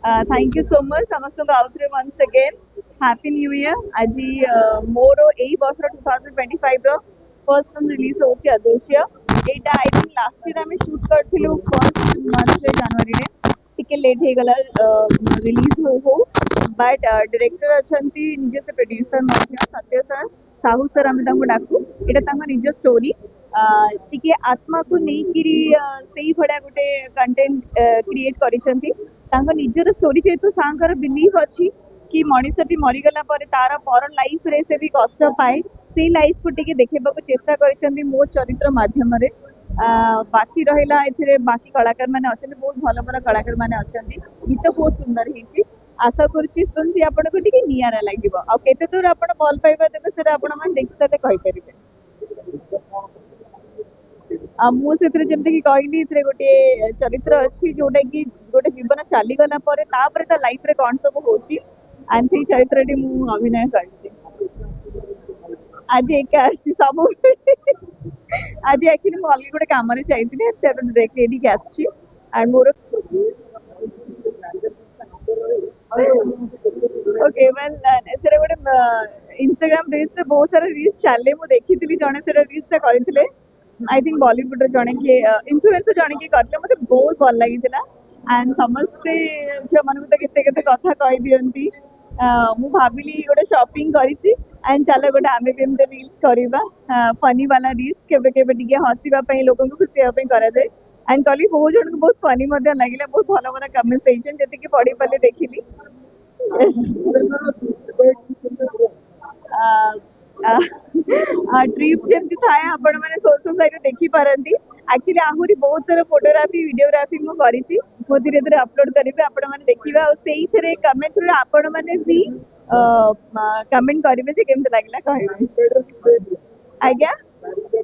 thank you so much समस्त को आउथरे once again happy new year आज मोर एई वर्ष 2025 रो फर्स्ट फिल्म रिलीज होची अदृश्य एटा आई थिंक लास्ट ईयर आम शूट करथिलु फर्स्ट मंथ रे जनवरी रे टिके लेट हे गला रिलीज हो बट डायरेक्टर अछंती निजे से प्रोड्यूसर मध्य सत्य सर साहू सर आम डाकू एटा निज स्टोरी टिके आत्मा को नेइकिरी सेई भड़ा गोटे कंटेंट क्रिएट करिसंती निजर स्टोरी जेहेतु सागर बिलीव अच्छी कि मनीषटी मरीगला तार पर लाइफ रे से भी कष्ट पाए से लाइफ को टिके देखा चेष्टा कर मो चरित्र मध्यम बाकी रहा ए बाकी कलाकार मैंने अच्छा बहुत भल भल कलाकार मैंने अच्छा गीत बहुत सुंदर होती आशा करुच्ची फिल्म आपको टे निरा लगे आते दूर आप भल पाइबा देवे से देखी सारे कहीपर मुझे जमी कहली गोटे चरित्र अच्छी जोटा कि गोटे जीवन चलीगला लाइफ रे कौन सब हो एंड से चरित्र मु अभिनय कर आज एका सब आज एक्चुअली मुझे अलग गोटे कम चाहिए देखिए एंड मोर ओके वेल से गोटे इंस्टाग्राम रील्स बहुत सारा रील्स चले मुझे देखी जड़े से रील्स करते आई थिंक बॉलीवुड जड़े किए इन्फ्लुएंसर जड़े किए करते मतलब बहुत भल लगी एंड समस्ते झील मान तो केते कथा कही दिखती मु भाविली गोटे शॉपिंग करी एंड चल गोटे आम भी रील्स करवा फनी वाला रील्स केवे केवे टिके हसवाई लोक खुशी कराए एंड कहली बहुत जन को बहुत फनी लगे बहुत भल भल कमेंट्स जी पढ़ी पारे देखिली ट्रिप जमी थाए आपण मैंने सोशल साइट देखी पारती एक्चुअली आहरी बहुत सारा फोटोग्राफी वीडियोग्राफी मुझे मो धीरे धीरे अपलोड करी आपण मैंने देखा से कमेंट थ्रू आपण मैंने भी कमेंट करेंगे से केमती लगे कह आज्ञा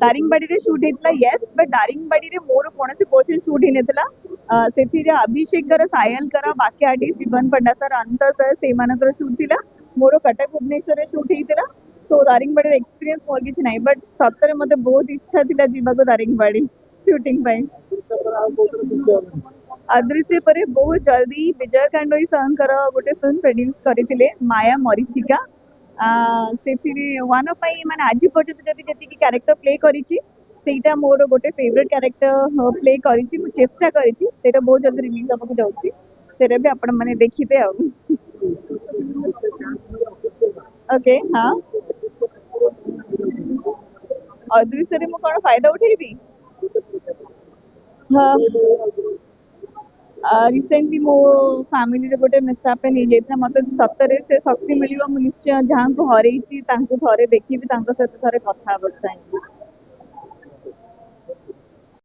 दारिंगबाड़ी रे शूट होता येस बट दारिंगबाड़ी रे मोर कौन से पोर्शन शूट ही नथिला से अभिषेक कर सायल कर बाकी आर्टिस्ट जीवन पंडा सर अनंत सर से शूट थिला मोर कटक भुवनेश्वर शूट होता तो दारिंगबाड़ी एक्सपीरियंस मोर किसी ना बट सतरे मत बहुत इच्छा थी जीवा दारिंगबाड़ी शूटिंग अदृश्य पर बहुत जल्दी विजय कांडोई सर गोटे फिल्म प्रोड्यूस करते माया मरीचिका से वन ऑफ माई माने आज पर्यटन जब जी क्यारेक्टर प्ले करीटा मोर गोटे फेवरेट क्यारेक्टर प्ले करी चेष्टा करी बहुत जल्दी रिलीज होगा जाऊँगी भी आपण मैंने देखिए ओके हाँ अदृश्य में कौन फायदा उठेबी हाँ रिसेंटली मो फैमिली रे गोटे मिसहैपन हो जाता मत सतरे से शक्ति मिल निश्चय जहाँ को हर थे देखी सहित थे कथा चाहूँगी